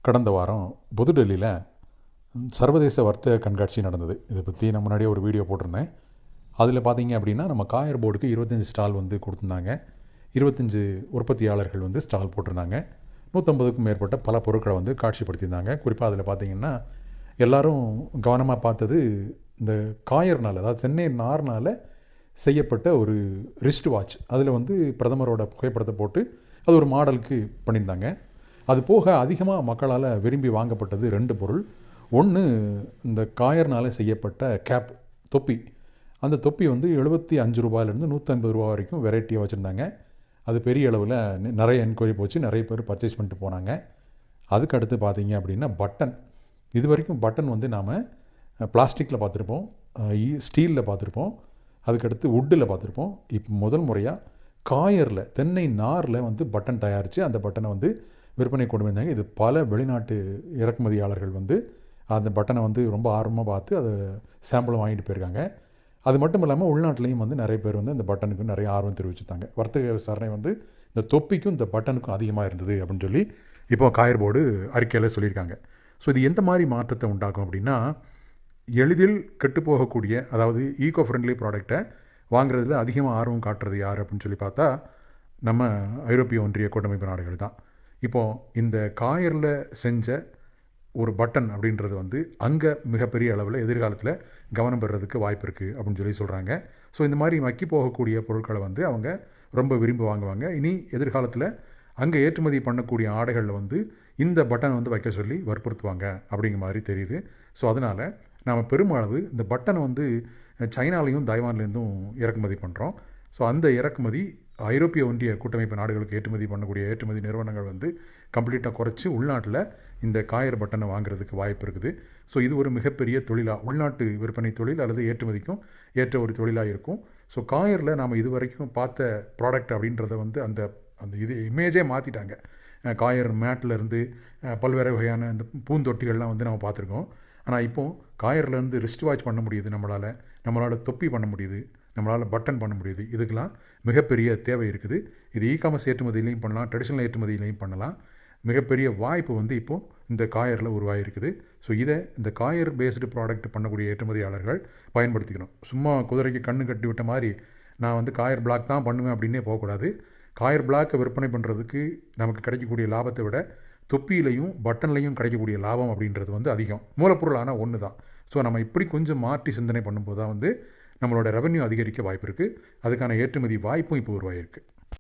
கடந்த வாரம் புதுடெல்லியில் சர்வதேச வர்த்தக கண்காட்சி நடந்தது. இதை பற்றி நான் முன்னாடியே ஒரு வீடியோ போட்டிருந்தேன். அதில் பார்த்தீங்க அப்படின்னா நம்ம காயர் போர்டுக்கு 25 ஸ்டால் வந்து கொடுத்துருந்தாங்க. 25 உற்பத்தியாளர்கள் வந்து ஸ்டால் போட்டிருந்தாங்க. 150க்கும் மேற்பட்ட பல பொருட்களை வந்து காட்சிப்படுத்தியிருந்தாங்க. குறிப்பாக அதில் பார்த்தீங்கன்னா எல்லோரும் கவனமாக பார்த்தது இந்த காயர்னால், அதாவது தென்னை நார்னால் செய்யப்பட்ட ஒரு ரிஸ்ட் வாட்ச். அதில் வந்து பிரதமரோட புகைப்படத்தை போட்டு அது ஒரு மாடலுக்கு பண்ணியிருந்தாங்க. அது போக அதிகமாக மக்களால் விரும்பி வாங்கப்பட்டது 2 பொருள். ஒன்று இந்த காயர்னால் செய்யப்பட்ட கேப், தொப்பி. அந்த தொப்பி வந்து 75 ரூபாயிலேருந்து 150 ரூபா வரைக்கும் வெரைட்டியாக வச்சுருந்தாங்க. அது பெரிய அளவில் நிறைய என்கொயரி போச்சு, நிறைய பேர் பர்ச்சேஸ் பண்ணிட்டு போனாங்க. அதுக்கு அடுத்து பார்த்தீங்க அப்படின்னா பட்டன். இது வரைக்கும் பட்டன் வந்து நாம் பிளாஸ்டிக்கில் பார்த்துருப்போம், ஸ்டீலில் பார்த்துருப்போம், அதுக்கடுத்து வுட்டில் பார்த்துருப்போம். இப்போ முதல் முறையாக காயரில், தென்னை நாரில் வந்து பட்டன் தயாரித்து அந்த பட்டனை வந்து விற்பனை கொண்டு வந்தாங்க. இது பல வெளிநாட்டு இறக்குமதியாளர்கள் வந்து அந்த பட்டனை வந்து ரொம்ப ஆர்வமாக பார்த்து அதை சாம்பிளும் வாங்கிட்டு போயிருக்காங்க. அது மட்டும் இல்லாமல் உள்நாட்டிலையும் வந்து நிறைய பேர் வந்து இந்த பட்டனுக்கு நிறைய ஆர்வம் தெரிவிச்சுட்டாங்க. வர்த்தக விசாரணை வந்து இந்த தொப்பிக்கும் இந்த பட்டனுக்கும் அதிகமாக இருந்தது அப்படின்னு சொல்லி இப்போ காயர் போர்டு அறிக்கையில் சொல்லியிருக்காங்க. ஸோ இது எந்த மாதிரி மாற்றத்தை உண்டாக்கும் அப்படின்னா, எளிதில் கெட்டுப்போகக்கூடிய, அதாவது ஈகோ ஃப்ரெண்ட்லி ப்ராடக்டை வாங்குறதுல அதிகமாக ஆர்வம் காட்டுறது யார் அப்படின்னு சொல்லி பார்த்தா நம்ம ஐரோப்பிய ஒன்றிய கூட்டமைப்பு நாடுகள் தான். இப்போது இந்த காயரில் செஞ்ச ஒரு பட்டன் அப்படின்றது வந்து அங்கே மிகப்பெரிய அளவில் எதிர்காலத்தில் கவனம் பெறுறதுக்கு வாய்ப்பு இருக்குது அப்படின்னு சொல்லி சொல்கிறாங்க. ஸோ இந்த மாதிரி மக்கி போகக்கூடிய பொருட்களை வந்து அவங்க ரொம்ப விரும்பி வாங்குவாங்க. இனி எதிர்காலத்தில் அங்கே ஏற்றுமதி பண்ணக்கூடிய ஆடைகளில் வந்து இந்த பட்டன் வந்து வைக்க சொல்லி வற்புறுத்துவாங்க அப்படிங்கிற மாதிரி தெரியுது. ஸோ அதனால் நாம் பெருமளவு இந்த பட்டனை வந்து சைனாலையும் தைவான்லேருந்தும் இறக்குமதி பண்ணுறோம். ஸோ அந்த இறக்குமதி ஐரோப்பிய ஒன்றிய கூட்டமைப்பு நாடுகளுக்கு ஏற்றுமதி பண்ணக்கூடிய ஏற்றுமதி நிறுவனங்கள் வந்து கம்ப்ளீட்டாக குறைச்சி உள்நாட்டில் இந்த காயர் பட்டனை வாங்குறதுக்கு வாய்ப்பு இருக்குது. ஸோ இது ஒரு மிகப்பெரிய தொழிலாக, உள்நாட்டு விற்பனை தொழில் அல்லது ஏற்றுமதிக்கும் ஏற்ற ஒரு தொழிலாக இருக்கும். ஸோ காயரில் நாம் இது வரைக்கும் பார்த்த ப்ராடக்ட் அப்படின்றத வந்து அந்த அந்த இது இமேஜே மாற்றிட்டாங்க. காயர் மேட்லேருந்து பல்வேறு வகையான இந்த பூந்தொட்டிகள்லாம் வந்து நம்ம பார்த்துருக்கோம். ஆனால் இப்போது காயர்லேருந்து ரிஸ்ட் வாட்ச் பண்ண முடியுது, நம்மளால் தொப்பி பண்ண முடியுது, நம்மளால் பட்டன் பண்ண முடியுது. இதுக்கெல்லாம் மிகப்பெரிய தேவை இருக்குது. இது இ-காமர்ஸ் ஏற்றுமதியிலையும் பண்ணலாம், ட்ரெடிஷ்னல் ஏற்றுமதியிலையும் பண்ணலாம். மிகப்பெரிய வாய்ப்பு வந்து இப்போது இந்த காயரில் உருவாகிருக்குது. ஸோ இதை இந்த காயர் பேஸ்டு ப்ராடக்ட் பண்ணக்கூடிய ஏற்றுமதியாளர்கள் பயன்படுத்திக்கணும். சும்மா குதிரைக்கு கண்ணு கட்டி விட்ட மாதிரி நான் வந்து காயர் பிளாக் தான் பண்ணுவேன் அப்படின்னே போகக்கூடாது. காயர் பிளாக்கை விற்பனை பண்ணுறதுக்கு நமக்கு கிடைக்கக்கூடிய லாபத்தை விட தொப்பியிலையும் பட்டன்லையும் கிடைக்கக்கூடிய லாபம் அப்படின்றது வந்து அதிகம். மூலப்பொருளான ஒன்று தான். ஸோ நம்ம இப்படி கொஞ்சம் மாற்றி சிந்தனை பண்ணும்போது தான் வந்து நம்மளோட ரெவன்யூ அதிகரிக்க வாய்ப்பு இருக்குது. அதுக்கான ஏற்றுமதி வாய்ப்பும் இப்போ உருவாகிருக்கு.